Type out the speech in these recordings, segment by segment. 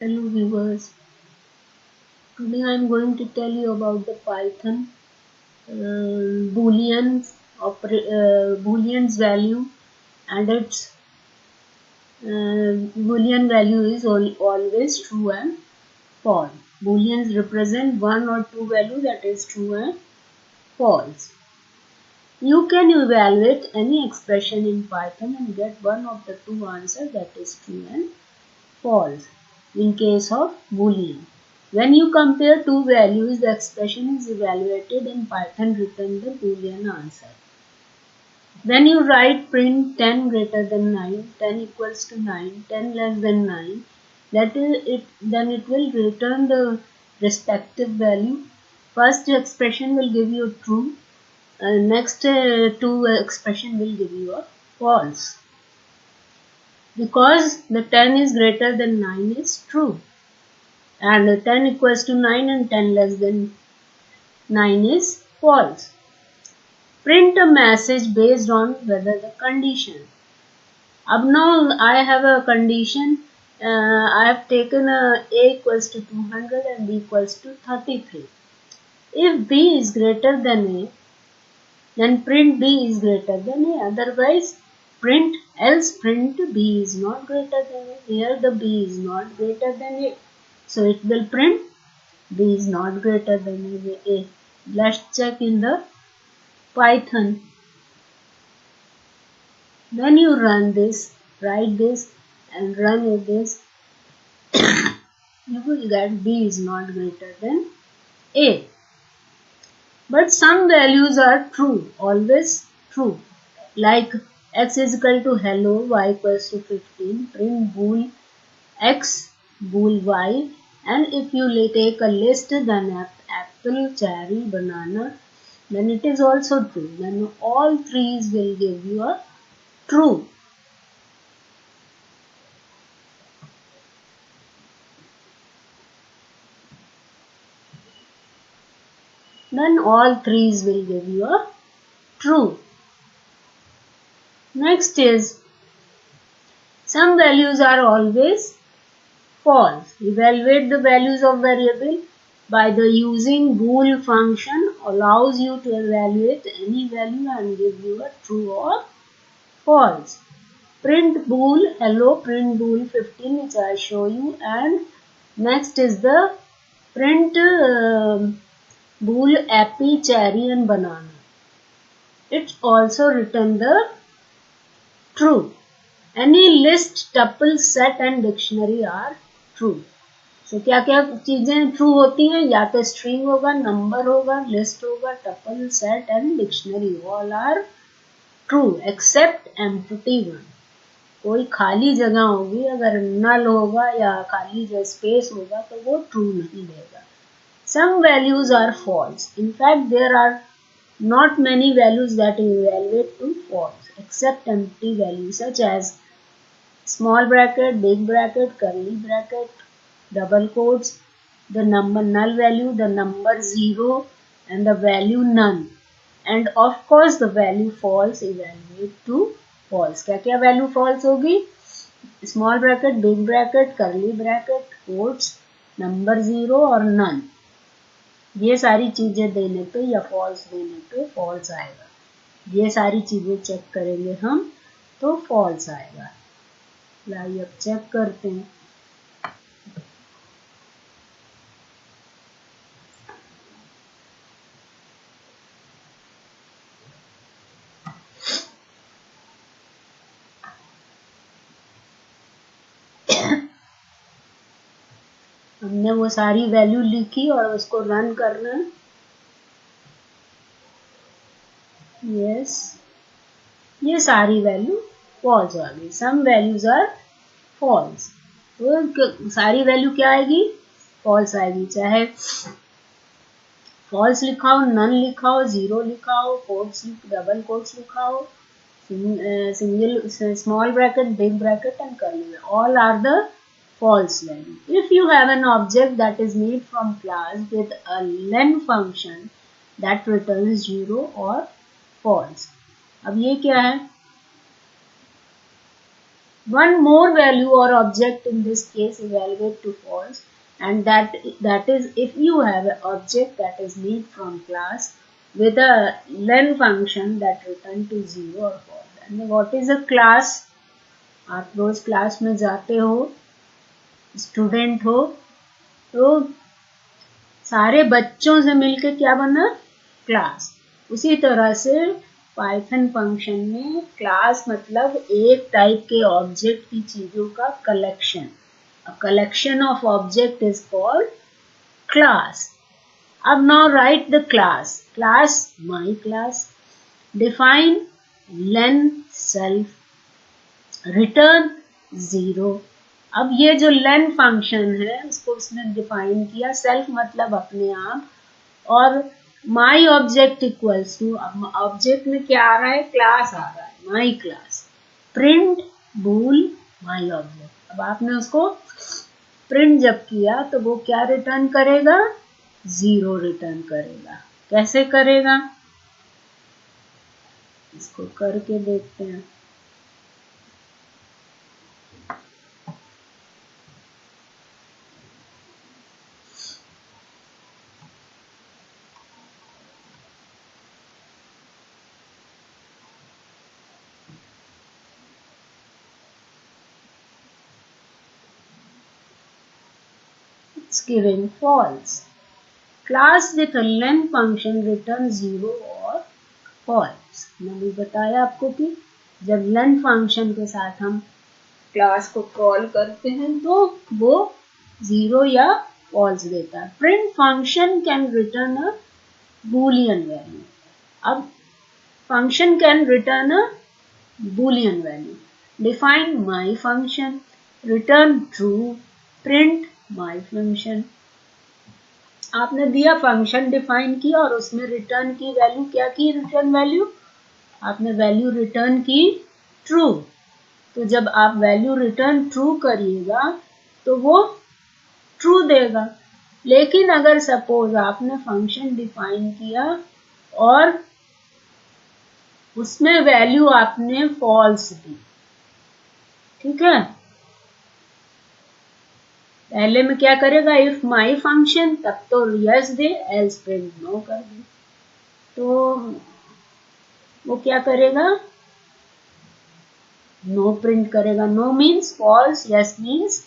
Hello viewers, today I am going to tell you about the Python Boolean's value, and its Boolean value is always true and false. Booleans represent one or two value, that is true and false. You can evaluate any expression in Python and get one of the two answers, that is true and false in case of Boolean. When you compare two values, the expression is evaluated and Python returns the Boolean answer. When you write print 10 greater than 9, 10 equals to 9, 10 less than 9, then it will return the respective value. First expression will give you true, next two expression will give you a false. Because the 10 is greater than 9 is true, and 10 equals to 9 and 10 less than 9 is false. Print a message based on whether the condition. Now I have a condition. I have taken a equals to 200 and b equals to 33. If b is greater than a, then print b is greater than a. Otherwise, else print b is not greater than a. Here the b is not greater than a, so it will print b is not greater than a. Let's check in the Python. When you run this, write this and run this, you will get b is not greater than a. But some values are true, always true. Like x is equal to hello, y equals to 15, print bool x, bool y, and if you take a list, then apple, cherry, banana, then it is also true. Then all threes will give you a true. Then all threes will give you a true. Next is, some values are always false. Evaluate the values of variable by the using bool function allows you to evaluate any value and give you a true or false. Print bool hello, print bool 15, which I show you, and next is the print bool apple, cherry and banana. It also written the true. Any list, tuple, set and dictionary are true. So क्या क्या चीजें true होती हैं? या तो string होगा, number होगा, list होगा, tuple, set and dictionary, all are true except empty one. कोई खाली जगह होगी, अगर नल होगा या खाली जो स्पेस होगा तो वो ट्रू नहीं देगा. Some values are false. In fact, there are not many values that evaluate to false except empty values such as small bracket, big bracket, curly bracket, double quotes, the number null value, the number 0 and the value none, and of course the value false evaluate to false. क्या क्या value false होगी? Small bracket, big bracket, curly bracket, quotes, number 0 और none. ये सारी चीजें देने पे या false देने पे false आएगा. ये सारी चीजें चेक करेंगे हम तो false आएगा. लाइए अब चेक करते हैं. हमने वो सारी वैल्यू लिखी और उसको रन करना. यस, ये सारी वैल्यू फॉल्स आ गई. Some values are false. तो सारी वैल्यू क्या आएगी? फॉल्स आएगी. चाहे फॉल्स लिखा हो, नन लिखा हो, 0 लिखा हो, कोट्स डबल कोट्स लिखा हो, single small bracket, big bracket and curly, all are the false value. If you have an object that is made from class with a len function that returns 0 or false. अब ये क्या है? One more value or object, in this case evaluate to false, and that is if you have an object that is made from class with a len function that return to 0 or false. And what is a class? आप रोज class में जाते हो, student हो, तो सारे बच्चों से मिलके क्या बना? क्लास। उसी तरह से पाइथन फंक्शन में क्लास मतलब एक टाइप के ऑब्जेक्ट की चीजों का collection. A collection of object is called class. अब now write the class. Class my class, define len self, return 0। अब ये जो लेन फंक्शन है उसको उसने डिफाइन किया, सेल्फ मतलब अपने आप, और माई ऑब्जेक्ट इक्वल्स टू, अब ऑब्जेक्ट में क्या आ रहा है? क्लास आ रहा है, my class. Print bool my object. अब आपने उसको प्रिंट जब किया तो वो क्या रिटर्न करेगा? 0 रिटर्न करेगा। कैसे करेगा? इसको करके देखते हैं। It's giving false. Class with a len function return 0 or false. मैंने बताया आपको कि जब len फंक्शन के साथ हम क्लास को कॉल करते हैं तो वो 0 या false देता है। Print function can return a boolean value. अब function can return a boolean value. Define my function, return true, print my function. आपने दिया फंक्शन डिफाइन किया और उसमें रिटर्न की वैल्यू क्या की? रिटर्न वैल्यू आपने वैल्यू रिटर्न की ट्रू। तो जब आप वैल्यू रिटर्न ट्रू करिएगा तो वो ट्रू देगा। लेकिन अगर सपोज आपने फंक्शन डिफाइन किया और उसमें वैल्यू आपने फॉल्स दी, ठीक है, पहले में क्या करेगा? इफ माई फंक्शन, तब तो यस दे, एल्स प्रिंट नो कर दे। तो वो क्या करेगा? नो प्रिंट करेगा। No means false, yes means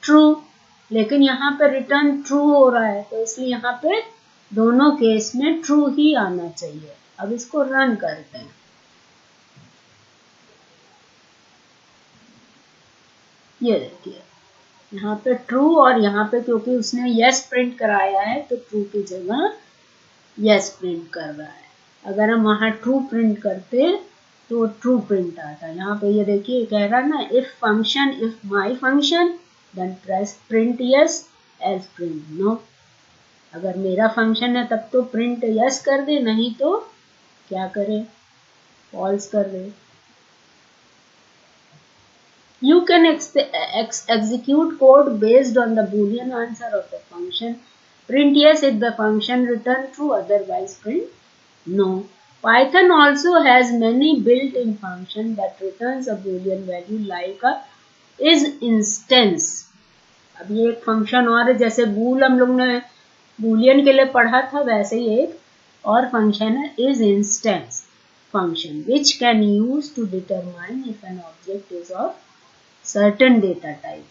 true. लेकिन यहाँ पे रिटर्न ट्रू हो रहा है तो इसलिए यहाँ पे दोनों केस में ट्रू ही आना चाहिए। अब इसको रन करते हैं। ये देखिए यहाँ पे ट्रू, और यहाँ पे क्योंकि उसने यस प्रिंट कराया है तो ट्रू की जगह यस प्रिंट कर रहा है। अगर हम वहां ट्रू प्रिंट करते तो ट्रू प्रिंट आता। यहाँ पे ये देखिए कह रहा है ना, if function, if my function then press print yes, else print no. अगर मेरा फंक्शन है तब तो प्रिंट यस कर दे, नहीं तो क्या करे? फॉल्स कर दे। You can execute code based on the boolean answer of the function. Print yes if the function return true, otherwise print no. Python also has many built-in functions that returns a boolean value like a is instance. अब ये एक function और है, जैसे बूल हम लोग ने Boolean के लिए पढ़ा था, वैसे ही एक और फंक्शन है is instance function which can use to determine if an object is of certain data type.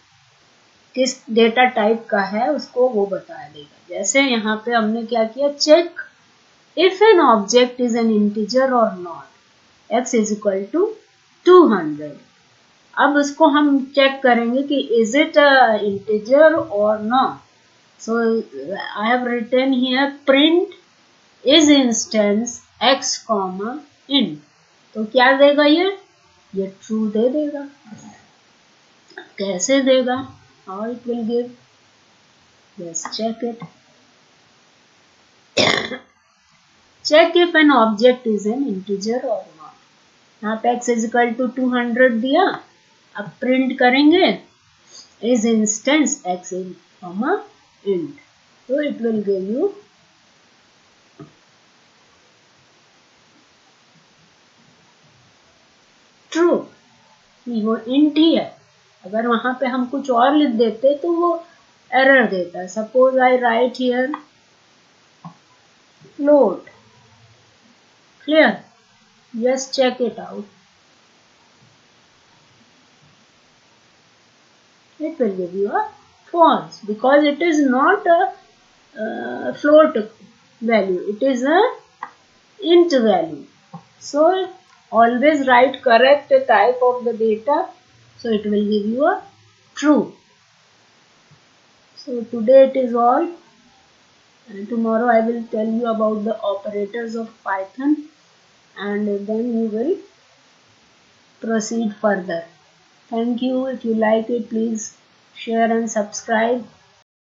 किस डेटा टाइप का है उसको वो बता देगा। जैसे यहाँ पे हमने क्या किया? Check if an object is an integer और not, x is equal to 200। अब उसको हम चेक करेंगे कि इज इट इंटीजर और not. So I have written here print is instance x comma int। तो क्या देगा ये ट्रू दे देगा। कैसे देगा? How it will give? Let's check it. Check if an object is an integer or not. यहाँ पे x is equal to 200 दिया। अब प्रिंट करेंगे is instance x in comma int, तो it will give you true। कि वो int ही है। अगर वहां पे हम कुछ और लिख देते तो वो एरर देता है। Suppose I right here float. Clear? Just check it out. It will give you a false because it is not a float value. It is a int value. So always write correct type of the data. So it will give you a true. So today it is all. And tomorrow I will tell you about the operators of Python, and then you will proceed further. Thank you. If you like it, please share and subscribe.